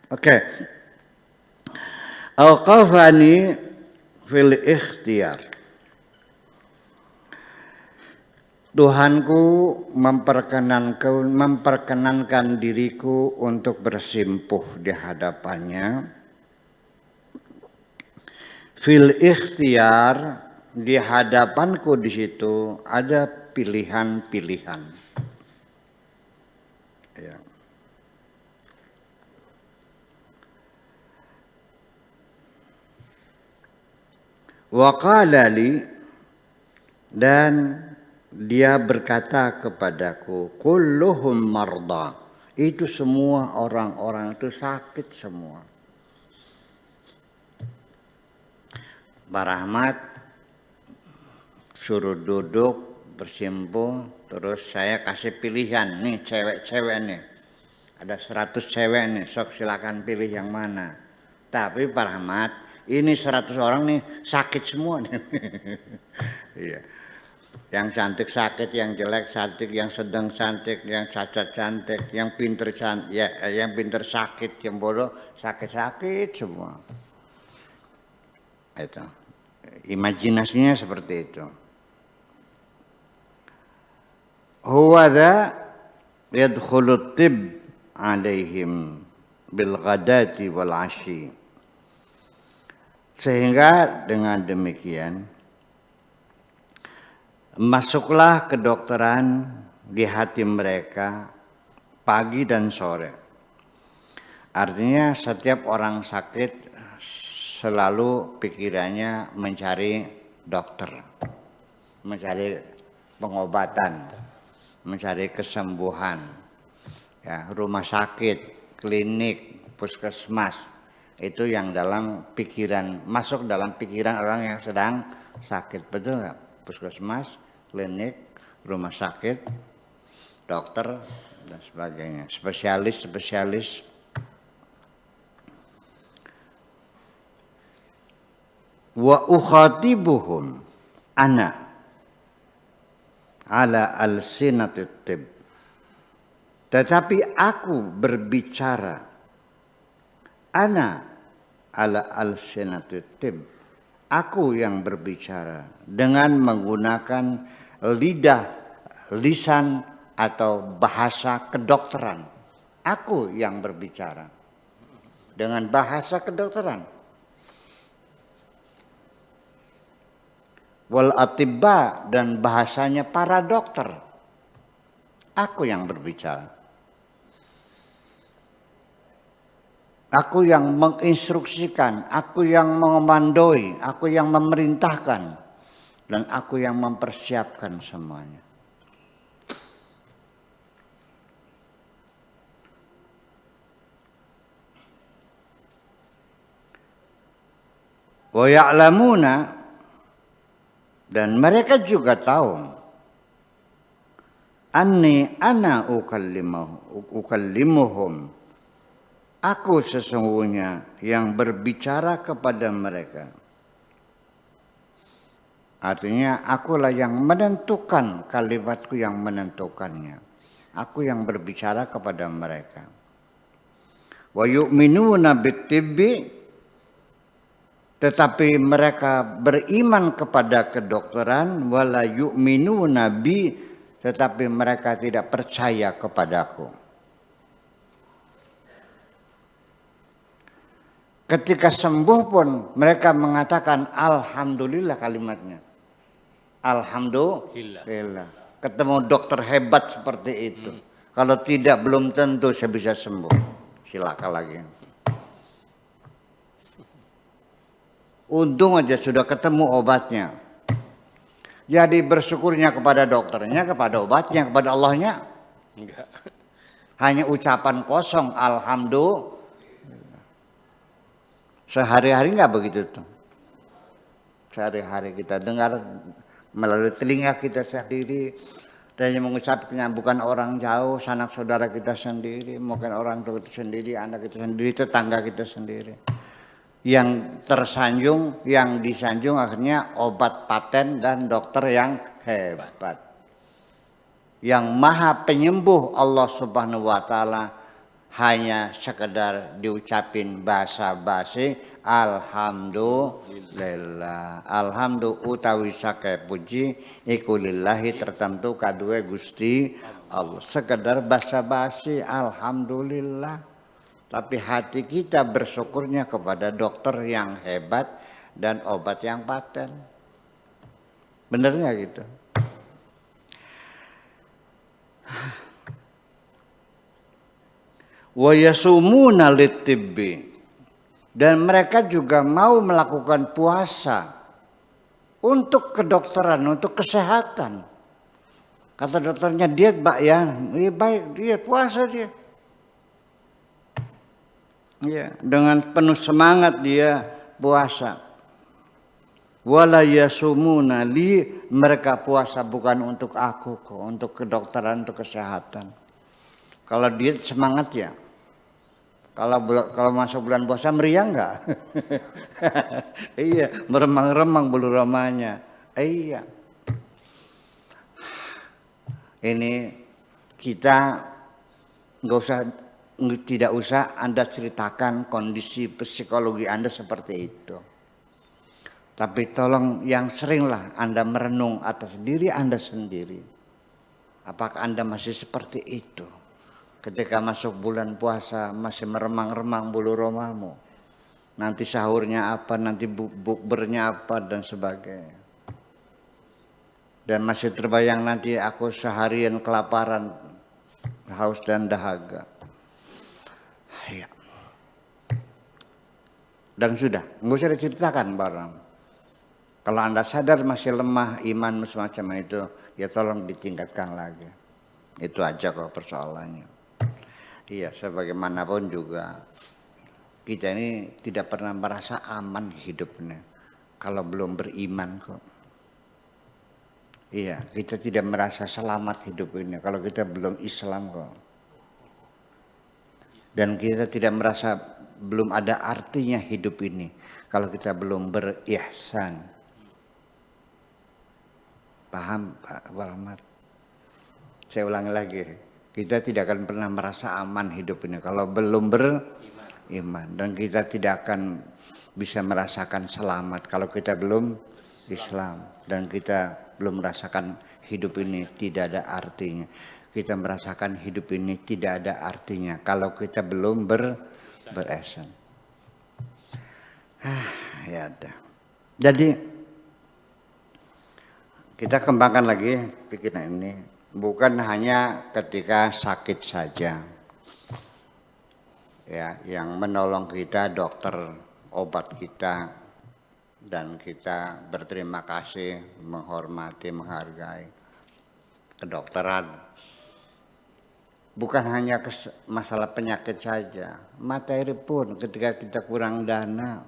Oke. Auqafani fil ikhtiyar. Tuhanku memperkenankan diriku untuk bersimpuh di hadapannya. Fil ikhtiyar, di hadapanku di situ ada pilihan-pilihan. Ya. Wa qala li, dan dia berkata kepadaku, kulluhum marda. Itu semua orang-orang itu sakit semua. Pak Rahmat suruh duduk bersimpuh, terus saya kasih pilihan nih cewek-cewek nih. Ada 100 cewek nih, sok silakan pilih yang mana. Tapi Pak Rahmat, ini 100 orang nih sakit semua nih. Iya. Yang cantik sakit, yang jelek cantik, yang sedang cantik, yang cacat cantik, yang pinter cantik, ya, yang pinter sakit, yang bodoh sakit-sakit semua. Itu. Imajinasinya seperti itu. Huwadha yadkhulu tib alaihim bil ghadati wal ashi. Sehingga dengan demikian masuklah kedokteran di hati mereka pagi dan sore. Artinya setiap orang sakit selalu pikirannya mencari dokter, mencari pengobatan, mencari kesembuhan. Ya, rumah sakit, klinik, puskesmas, itu yang dalam pikiran, masuk dalam pikiran orang yang sedang sakit. Betul nggak? Puskesmas, klinik, rumah sakit, dokter, dan sebagainya. Spesialis. Wa ukhatibuhum ana ala alsinatit tib. Tetapi aku berbicara ana ala alsinatit tib. Aku yang berbicara dengan menggunakan lisan atau bahasa kedokteran. Aku yang berbicara dengan bahasa kedokteran. Wal atibba, dan bahasanya para dokter. Aku yang berbicara. Aku yang menginstruksikan, aku yang mengomandoi, aku yang memerintahkan, dan aku yang mempersiapkan semuanya. Wa ya'lamuna, dan mereka juga tahu, ana ukallimuhum, aku sesungguhnya yang berbicara kepada mereka. Artinya akulah yang menentukan, kalimatku yang menentukannya. Aku yang berbicara kepada mereka. Wa yu'minuna bitibbi, tetapi mereka beriman kepada kedokteran. Wala yu'minuna bi, tetapi mereka tidak percaya kepadaku. Ketika sembuh pun mereka mengatakan alhamdulillah kalimatnya. Alhamdulillah. Ketemu dokter hebat seperti itu. Kalau tidak belum tentu saya bisa sembuh. Silakan lagi. Untung aja sudah ketemu obatnya. Jadi bersyukurnya kepada dokternya, kepada obatnya, kepada Allahnya. Enggak. Hanya ucapan kosong alhamdulillah. Sehari-hari enggak begitu tuh. Sehari-hari kita dengar melalui telinga kita sendiri, dan yang mengucapnya bukan orang jauh, sanak saudara kita sendiri, mungkin orang tua kita sendiri, anak kita sendiri, tetangga kita sendiri. Yang tersanjung, yang disanjung akhirnya obat paten dan dokter yang hebat. Yang maha penyembuh Allah Subhanahu wa ta'ala hanya sekedar diucapin basa-basi alhamdulillah. Alhamdulillah utawi sake puji iku lillahi tertentu kadue Gusti Allah. Sekedar basa-basi alhamdulillah. Tapi hati kita bersyukurnya kepada dokter yang hebat dan obat yang paten. Bener nggak gitu? Wa yasumuna litibbi, dan mereka juga mau melakukan puasa untuk kedokteran, untuk kesehatan. Kata dokternya diet Pak ya, baik dia puasa dia. Ya, dengan penuh semangat dia puasa. Wala yasumuna li, mereka puasa bukan untuk aku kok, untuk kedokteran, untuk kesehatan. Kalau diet semangat ya. Kalau masuk bulan puasa meriang enggak? Iya, meremang-remang bulu romanya. Iya. Ini kita tidak usah Anda ceritakan kondisi psikologi Anda seperti itu. Tapi tolong yang seringlah Anda merenung atas diri Anda sendiri. Apakah Anda masih seperti itu? Ketika masuk bulan puasa masih meremang-remang bulu romamu. Nanti sahurnya apa, nanti bukbernya apa dan sebagainya. Dan masih terbayang nanti aku seharian kelaparan, haus dan dahaga. Ya. Dan sudah, nggak usah diceritakan barang. Kalau Anda sadar masih lemah iman semacam itu, ya tolong ditingkatkan lagi. Itu aja kok persoalannya. Iya, sebagaimanapun juga kita ini tidak pernah merasa aman hidupnya kalau belum beriman kok. Iya, kita tidak merasa selamat hidup ini kalau kita belum Islam kok. Dan kita tidak merasa belum ada artinya hidup ini kalau kita belum berihsan. Paham Pak Rahmat? Saya ulangi lagi. Kita tidak akan pernah merasa aman hidup ini kalau belum beriman. Dan kita tidak akan bisa merasakan selamat kalau kita belum Islam. Dan kita belum merasakan hidup ini tidak ada artinya. Kita merasakan hidup ini tidak ada artinya kalau kita belum berihsan. Ya ada. Jadi kita kembangkan lagi pikiran ini. Bukan hanya ketika sakit saja. Ya, yang menolong kita dokter, obat kita, dan kita berterima kasih, menghormati, menghargai kedokteran. Bukan hanya masalah penyakit saja, materi pun ketika kita kurang dana.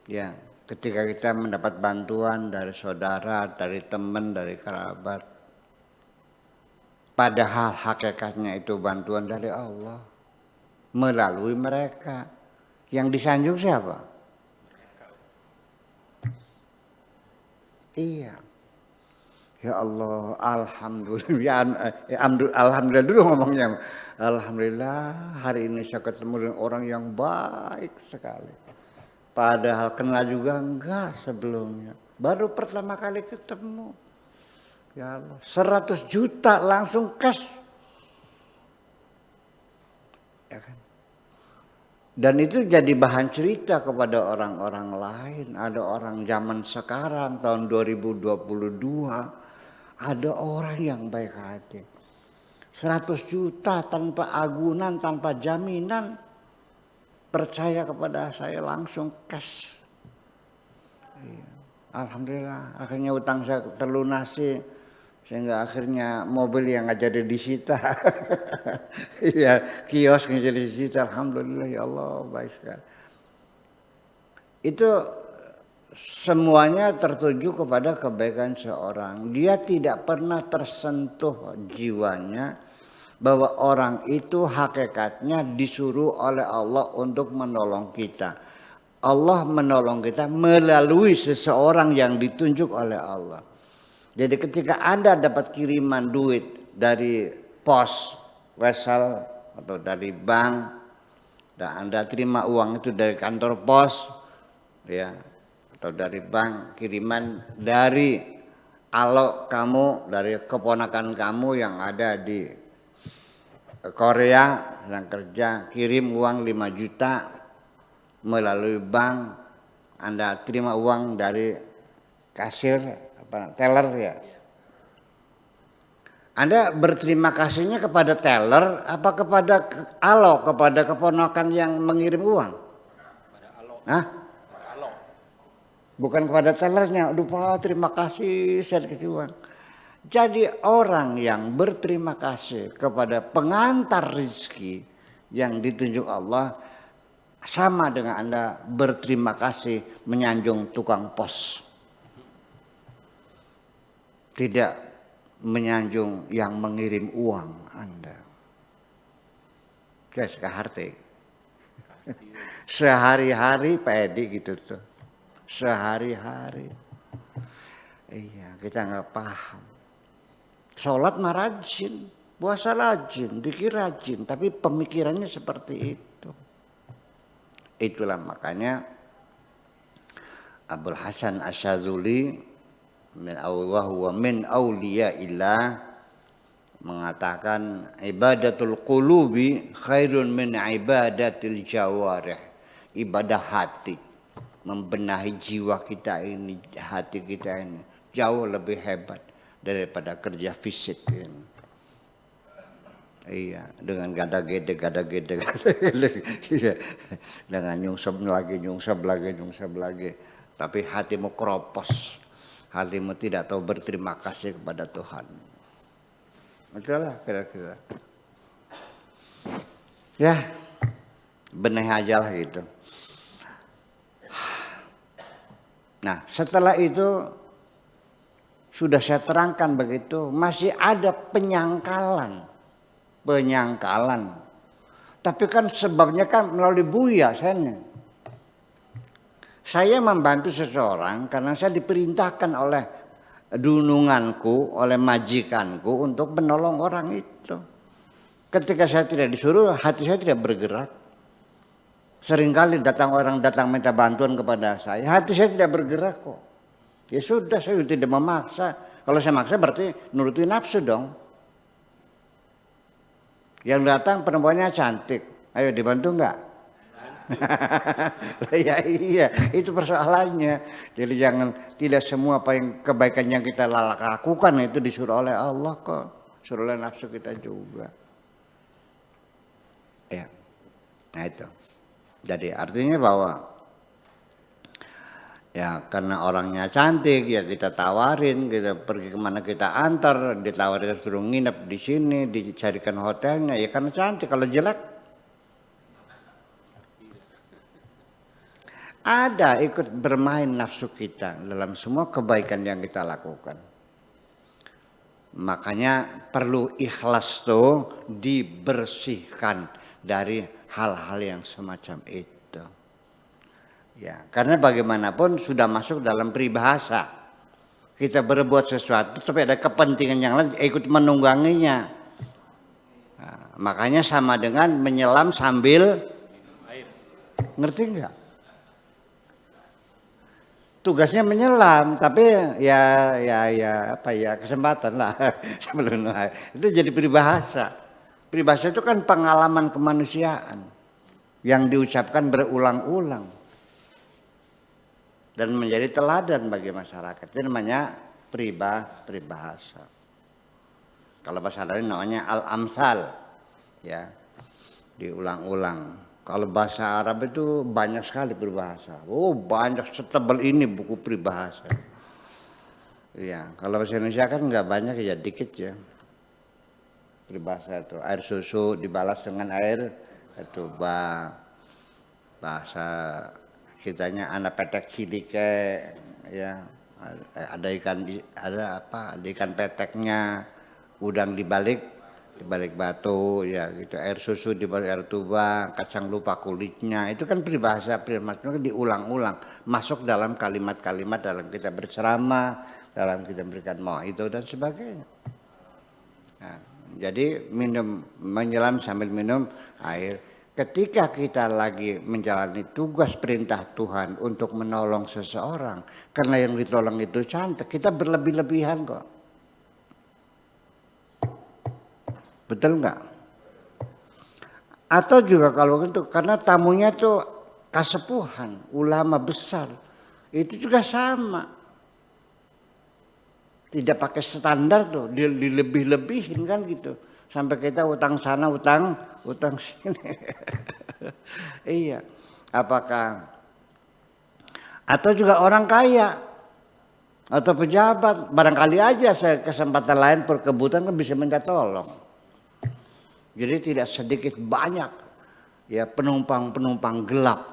Ya, ketika kita mendapat bantuan dari saudara, dari teman, dari kerabat. Padahal hakikatnya itu bantuan dari Allah. Melalui mereka. Yang disanjung siapa? Iya. Ya Allah, alhamdulillah. Alhamdulillah dulu ngomongnya. Alhamdulillah hari ini saya ketemu dengan orang yang baik sekali. Padahal kenal juga enggak sebelumnya. Baru pertama kali ketemu. Ya Allah, 100 juta langsung cash. Ya kan? Dan itu jadi bahan cerita kepada orang-orang lain. Ada orang zaman sekarang tahun 2022, ada orang yang baik hati. 100 juta tanpa agunan, tanpa jaminan, percaya kepada saya langsung cash. Iya. Alhamdulillah, akhirnya utang saya terlunasi. Sehingga akhirnya mobil yang nggak jadi disita. Iya, kios nggak jadi disita. Alhamdulillah ya Allah, baik sekali. Itu semuanya tertuju kepada kebaikan seorang. Dia tidak pernah tersentuh jiwanya bahwa orang itu hakikatnya disuruh oleh Allah untuk menolong kita. Allah menolong kita melalui seseorang yang ditunjuk oleh Allah. Jadi ketika Anda dapat kiriman duit dari pos, wesel, atau dari bank, dan Anda terima uang itu dari kantor pos, ya, atau dari bank, kiriman dari alok kamu, dari keponakan kamu yang ada di Korea sedang kerja, kirim uang 5 juta melalui bank, Anda terima uang dari kasir, teller ya. Anda berterima kasihnya kepada teller apa kepada alok, kepada keponakan yang mengirim uang? Pada alok. Hah? Pada alok. Bukan kepada tellernya. Aduh Pak, terima kasih saya dikasih uang. Jadi orang yang berterima kasih kepada pengantar rezeki yang ditunjuk Allah sama dengan Anda berterima kasih menyanjung tukang pos. Tidak menyanjung yang mengirim uang Anda. Guys, kaharte. Sehari-hari Pak Edi gitu tuh. Sehari-hari. Iya, kita nggak paham. Sholat mah rajin, puasa rajin, zikir rajin, tapi pemikirannya seperti itu. Itulah makanya Abul Hasan Asyadzuli min Allah wa min auliyaillah mengatakan ibadatul qulubi khairun min ibadatil jawarih. Ibadah hati, membenahi jiwa kita ini, hati kita ini jauh lebih hebat daripada kerja fisik ini. Iya, dengan gada-gede, iya. Dengan nyungsep lagi. Tapi hatimu keropos, hatimu tidak tahu berterima kasih kepada Tuhan. Itulah kira-kira. Ya, benih aja lah gitu. Nah, setelah itu sudah saya terangkan begitu, masih ada penyangkalan. Tapi kan sebabnya kan melalui Buya saya membantu seseorang karena saya diperintahkan oleh dununganku, oleh majikanku untuk menolong orang itu. Ketika saya tidak disuruh, hati saya tidak bergerak. Seringkali orang datang minta bantuan kepada saya, hati saya tidak bergerak kok. Ya sudah, saya tidak memaksa. Kalau saya maksa berarti nuruti nafsu dong. Yang datang perempuannya cantik, ayo dibantu enggak? Ya iya, itu persoalannya. Jadi jangan, tidak semua apa yang kebaikan yang kita lakukan itu disuruh oleh Allah kok, suruh oleh nafsu kita juga. Ya, nah itu. Jadi artinya bahwa ya karena orangnya cantik ya kita tawarin, kita pergi kemana kita antar, ditawarin suruh nginep di sini, dicarikan hotelnya ya karena cantik. Kalau jelek ada ikut bermain nafsu kita dalam semua kebaikan yang kita lakukan. Makanya perlu ikhlas tuh dibersihkan dari hal-hal yang semacam itu. Ya, karena bagaimanapun sudah masuk dalam peribahasa. Kita berbuat sesuatu tapi ada kepentingan yang lain ikut menungganginya. Nah, makanya sama dengan menyelam sambil ngerti enggak? Tugasnya menyelam, tapi ya kesempatan lah sebelum itu jadi peribahasa. Peribahasa itu kan pengalaman kemanusiaan yang diucapkan berulang-ulang dan menjadi teladan bagi masyarakat. Itu namanya peribahasa. Kalau bahasa lain namanya al-amsal, ya, diulang-ulang. Kalau bahasa Arab itu banyak sekali peribahasa. Oh, banyak, setebal ini buku peribahasa. Ya, kalau bahasa Indonesia kan nggak banyak ya, dikit ya. Peribahasa itu air susu dibalas dengan air tuba. Bahasa kitanya anak petek cilike, ya. Ada ikan peteknya, udang dibalik batu, ya gitu, air susu di balik air tuba, kacang lupa kulitnya. Itu kan peribahasa diulang-ulang, masuk dalam kalimat-kalimat dalam kita berceramah, dalam kita berikan mau'izah dan sebagainya. Nah, Jadi menyelam sambil minum air. Ketika kita lagi menjalani tugas perintah Tuhan untuk menolong seseorang, karena yang ditolong itu cantik, kita berlebih-lebihan kok. Betul nggak? Atau juga kalau itu karena tamunya tuh kasepuhan, ulama besar, itu juga sama. Tidak pakai standar tuh, dilebih-lebihin kan gitu. Sampai kita utang sana, utang sini. Iya. Apakah atau juga orang kaya atau pejabat, barangkali aja saya kesempatan lain perkebutuhan kan bisa minta tolong. Jadi tidak sedikit banyak ya penumpang-penumpang gelap.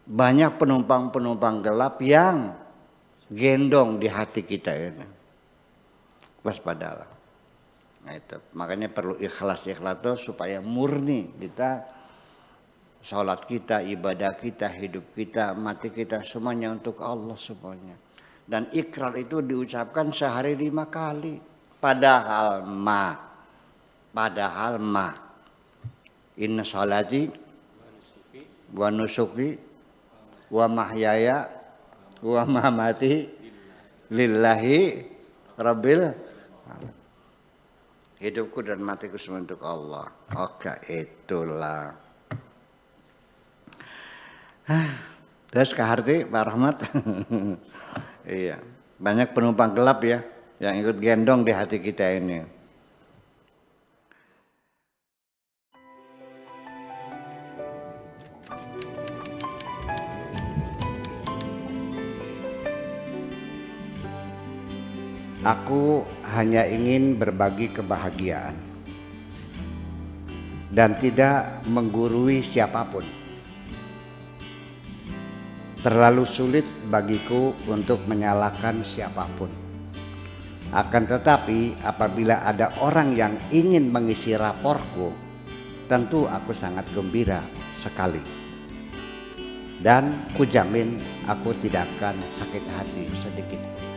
Banyak penumpang-penumpang gelap yang gendong di hati kita ini. Waspadalah. Nah itu, makanya perlu ikhlas itu supaya murni kita sholat kita, ibadah kita, hidup kita, mati kita semuanya untuk Allah semuanya. Dan ikrar itu diucapkan sehari 5 kali. Padahal inna sholati wa nusuki wa mahyaya wa mamati lillahi rabbil alamin. Hidupku dan matiku semua untuk Allah. Oke, itulah. Terus Kak Harti, Pak Rahmat. Iya, banyak penumpang gelap ya yang ikut gendong di hati kita ini. Aku hanya ingin berbagi kebahagiaan dan tidak menggurui siapapun. Terlalu sulit bagiku untuk menyalahkan siapapun. Akan tetapi apabila ada orang yang ingin mengisi raporku, tentu aku sangat gembira sekali. Dan kujamin aku tidak akan sakit hati sedikit.